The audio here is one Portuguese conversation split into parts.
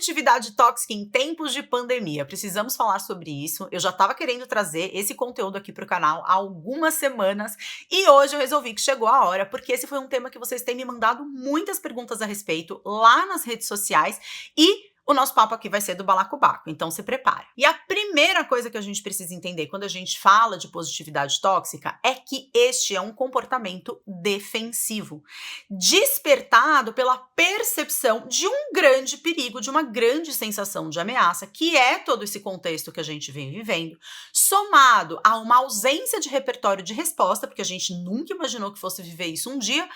Positividade tóxica em tempos de pandemia. Precisamos falar sobre isso. Eu já estava querendo trazer esse conteúdo aqui para o canal há algumas semanas e hoje eu resolvi que chegou a hora, porque esse foi um tema que vocês têm me mandado muitas perguntas a respeito lá nas redes sociais e o nosso papo aqui vai ser do balacobaco, então se prepara. E a primeira coisa que a gente precisa entender quando a gente fala de positividade tóxica é que este é um comportamento defensivo, despertado pela percepção de um grande perigo, de uma grande sensação de ameaça, que é todo esse contexto que a gente vem vivendo, somado a uma ausência de repertório de resposta, porque a gente nunca imaginou que fosse viver isso um dia,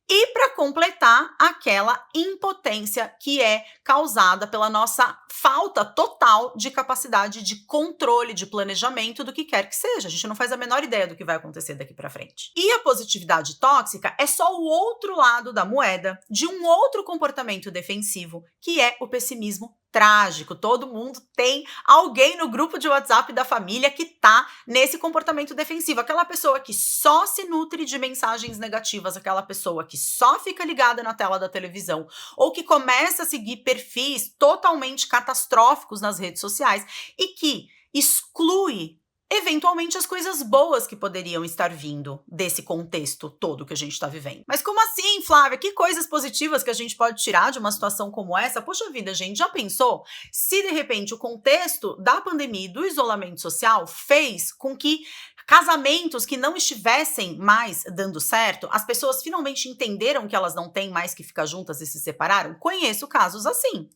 e para completar, aquela impotência que é causada pela nossa falta total de capacidade de controle, de planejamento do que quer que seja. A gente não faz a menor ideia do que vai acontecer daqui para frente. E a positividade tóxica é só o outro lado da moeda de um outro comportamento defensivo, que é o pessimismo trágico. Todo mundo tem alguém no grupo de WhatsApp da família que tá nesse comportamento defensivo. Aquela pessoa que só se nutre de mensagens negativas, aquela pessoa que só fica ligada na tela da televisão, ou que começa a seguir perfis totalmente catastróficos nas redes sociais e que exclui eventualmente as coisas boas que poderiam estar vindo desse contexto todo que a gente está vivendo. Mas como assim, Flávia? Que coisas positivas que a gente pode tirar de uma situação como essa? Poxa vida, gente, já pensou se de repente o contexto da pandemia e do isolamento social fez com que casamentos que não estivessem mais dando certo, as pessoas finalmente entenderam que elas não têm mais que ficar juntas e se separaram? Conheço casos assim.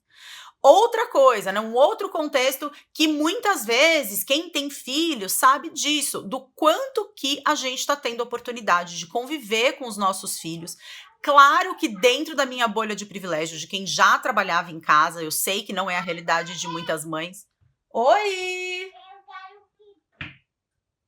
Outra coisa, né? Um outro contexto que muitas vezes quem tem filhos sabe disso, do quanto que a gente está tendo oportunidade de conviver com os nossos filhos. Claro que dentro da minha bolha de privilégio, de quem já trabalhava em casa, eu sei que não é a realidade de muitas mães. Oi!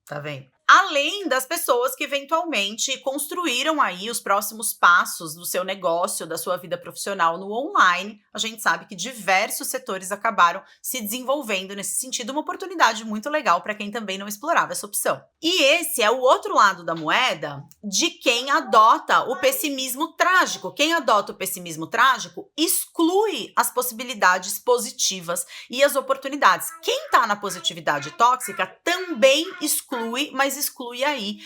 Tá vendo? Além das pessoas que eventualmente construíram aí os próximos passos do seu negócio, da sua vida profissional no online, a gente sabe que diversos setores acabaram se desenvolvendo nesse sentido, uma oportunidade muito legal para quem também não explorava essa opção. E esse é o outro lado da moeda de quem adota o pessimismo trágico. Quem adota o pessimismo trágico exclui as possibilidades positivas e as oportunidades. Quem está na positividade tóxica também exclui, mas exclui aí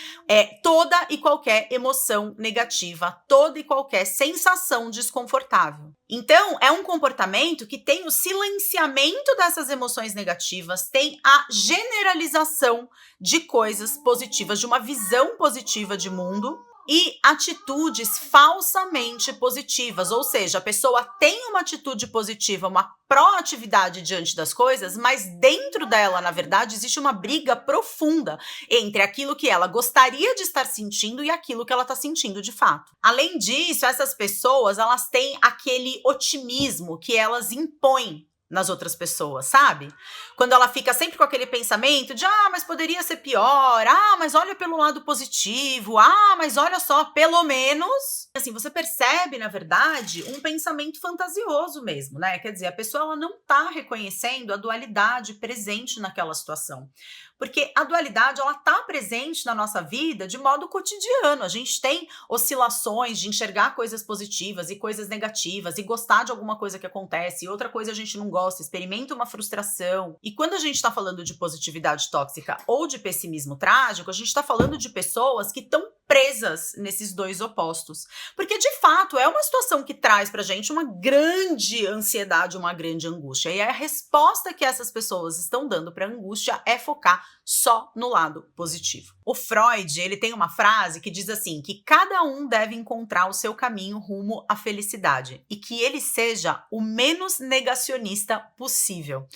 toda e qualquer emoção negativa, toda e qualquer sensação desconfortável. Então, é um comportamento que tem o silenciamento dessas emoções negativas, tem a generalização de coisas positivas, de uma visão positiva de mundo, e atitudes falsamente positivas, ou seja, a pessoa tem uma atitude positiva, uma proatividade diante das coisas, mas dentro dela, na verdade, existe uma briga profunda entre aquilo que ela gostaria de estar sentindo e aquilo que ela está sentindo de fato. Além disso, essas pessoas, elas têm aquele otimismo que elas impõem nas outras pessoas, sabe? Quando ela fica sempre com aquele pensamento de mas poderia ser pior, mas olha pelo lado positivo, mas olha só, pelo menos, assim, você percebe, na verdade, um pensamento fantasioso mesmo, né? Quer dizer, a pessoa ela não tá reconhecendo a dualidade presente naquela situação. Porque a dualidade, ela tá presente na nossa vida de modo cotidiano. A gente tem oscilações de enxergar coisas positivas e coisas negativas e gostar de alguma coisa que acontece e outra coisa a gente não gosta, experimenta uma frustração. E quando a gente tá falando de positividade tóxica ou de pessimismo trágico, a gente tá falando de pessoas que estão presas nesses dois opostos. Porque, de fato, é uma situação que traz pra gente uma grande ansiedade, uma grande angústia. E a resposta que essas pessoas estão dando pra angústia é focar só no lado positivo. O Freud, ele tem uma frase que diz assim, que cada um deve encontrar o seu caminho rumo à felicidade e que ele seja o menos negacionista possível.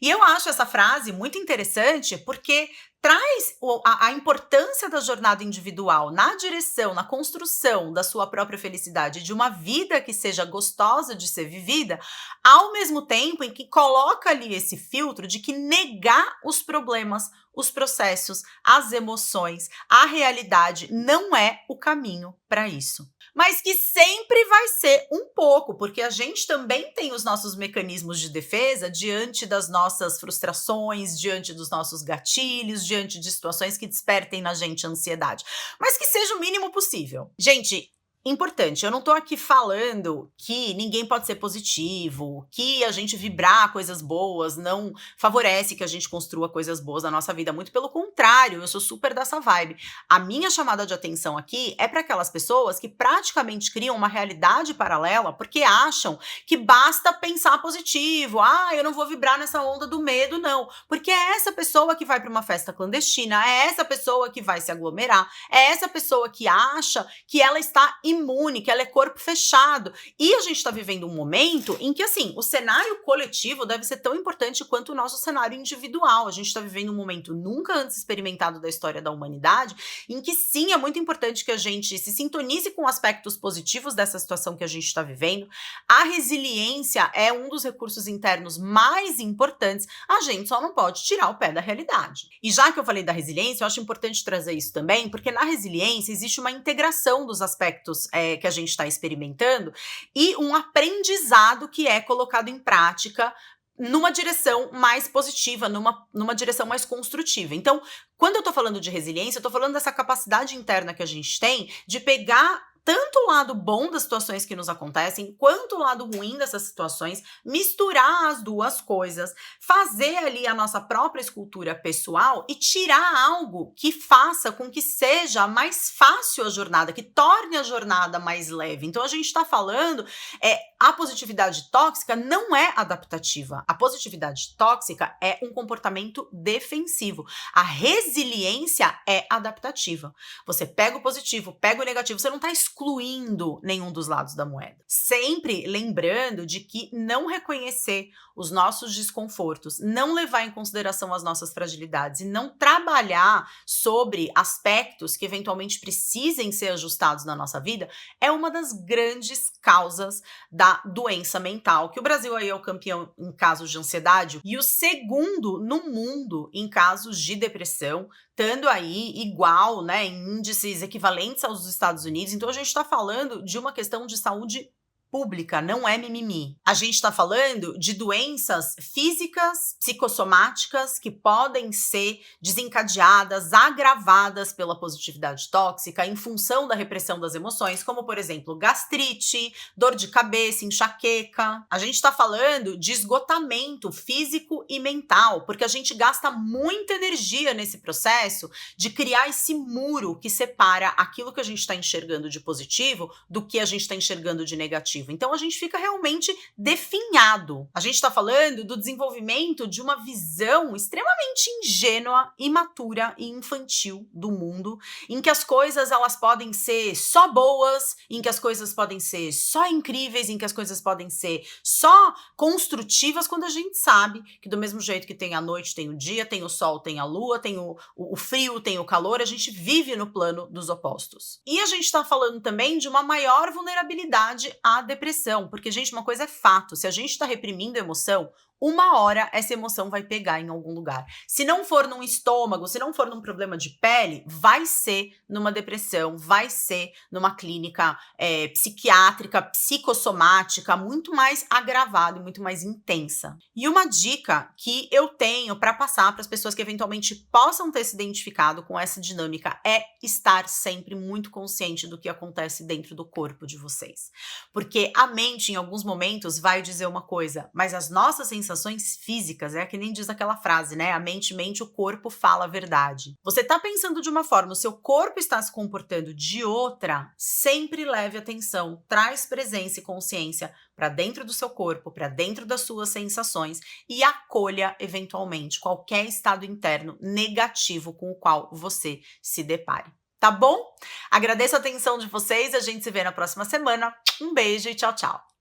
E eu acho essa frase muito interessante porque traz a importância da jornada individual na direção, na construção da sua própria felicidade, de uma vida que seja gostosa de ser vivida, ao mesmo tempo em que coloca ali esse filtro de que negar os problemas, os processos, as emoções, a realidade não é o caminho para isso. Mas que sempre vai ser um pouco, porque a gente também tem os nossos mecanismos de defesa diante das nossas frustrações, diante dos nossos gatilhos, diante de situações que despertem na gente ansiedade. Mas que seja o mínimo possível. Gente, Importante, eu não tô aqui falando que ninguém pode ser positivo, que a gente vibrar coisas boas não favorece que a gente construa coisas boas na nossa vida, muito pelo contrário, eu sou super dessa vibe. A minha chamada de atenção aqui é para aquelas pessoas que praticamente criam uma realidade paralela porque acham que basta pensar positivo. Ah, eu não vou vibrar nessa onda do medo, não. Porque é essa pessoa que vai para uma festa clandestina, é essa pessoa que vai se aglomerar, é essa pessoa que acha que ela está imune, que ela é corpo fechado. E a gente está vivendo um momento em que, assim, o cenário coletivo deve ser tão importante quanto o nosso cenário individual. A gente está vivendo um momento nunca antes experimentado da história da humanidade, em que sim, é muito importante que a gente se sintonize com aspectos positivos dessa situação que a gente está vivendo. A resiliência é um dos recursos internos mais importantes, a gente só não pode tirar o pé da realidade. E já que eu falei da resiliência, eu acho importante trazer isso também, porque na resiliência existe uma integração dos aspectos que a gente está experimentando e um aprendizado que é colocado em prática numa direção mais positiva, numa direção mais construtiva. Então, quando eu tô falando de resiliência, eu tô falando dessa capacidade interna que a gente tem de pegar tanto o lado bom das situações que nos acontecem, quanto o lado ruim dessas situações, misturar as duas coisas, fazer ali a nossa própria escultura pessoal e tirar algo que faça com que seja mais fácil a jornada, que torne a jornada mais leve. Então a gente está falando, a positividade tóxica não é adaptativa. A positividade tóxica é um comportamento defensivo. A resiliência é adaptativa. Você pega o positivo, pega o negativo, você não está excluindo nenhum dos lados da moeda. Sempre lembrando de que não reconhecer os nossos desconfortos, não levar em consideração as nossas fragilidades e não trabalhar sobre aspectos que eventualmente precisem ser ajustados na nossa vida é uma das grandes causas da doença mental, que o Brasil aí é o campeão em casos de ansiedade e o segundo no mundo em casos de depressão, estando aí igual, né, em índices equivalentes aos dos Estados Unidos. Então a gente está falando de uma questão de saúde pública, não é mimimi. A gente está falando de doenças físicas, psicossomáticas, que podem ser desencadeadas, agravadas pela positividade tóxica em função da repressão das emoções, como, por exemplo, gastrite, dor de cabeça, enxaqueca. A gente está falando de esgotamento físico e mental, porque a gente gasta muita energia nesse processo de criar esse muro que separa aquilo que a gente está enxergando de positivo do que a gente está enxergando de negativo. Então a gente fica realmente definhado. A gente está falando do desenvolvimento de uma visão extremamente ingênua, imatura e infantil do mundo, em que as coisas elas podem ser só boas, em que as coisas podem ser só incríveis, em que as coisas podem ser só construtivas, quando a gente sabe que do mesmo jeito que tem a noite, tem o dia, tem o sol, tem a lua, tem o frio, tem o calor, a gente vive no plano dos opostos. E a gente está falando também de uma maior vulnerabilidade à depressão, porque, gente, uma coisa é fato, se a gente está reprimindo a emoção, uma hora essa emoção vai pegar em algum lugar. Se não for num estômago, se não for num problema de pele, vai ser numa depressão, vai ser numa clínica psiquiátrica, psicossomática, muito mais agravada e muito mais intensa. E uma dica que eu tenho para passar para as pessoas que eventualmente possam ter se identificado com essa dinâmica é estar sempre muito consciente do que acontece dentro do corpo de vocês. Porque a mente, em alguns momentos, vai dizer uma coisa, mas as nossas sensações físicas, é que nem diz aquela frase, né? A mente mente, o corpo fala a verdade. Você tá pensando de uma forma, o seu corpo está se comportando de outra, sempre leve atenção, traz presença e consciência para dentro do seu corpo, para dentro das suas sensações e acolha, eventualmente, qualquer estado interno negativo com o qual você se depare. Tá bom? Agradeço a atenção de vocês, a gente se vê na próxima semana. Um beijo e tchau, tchau!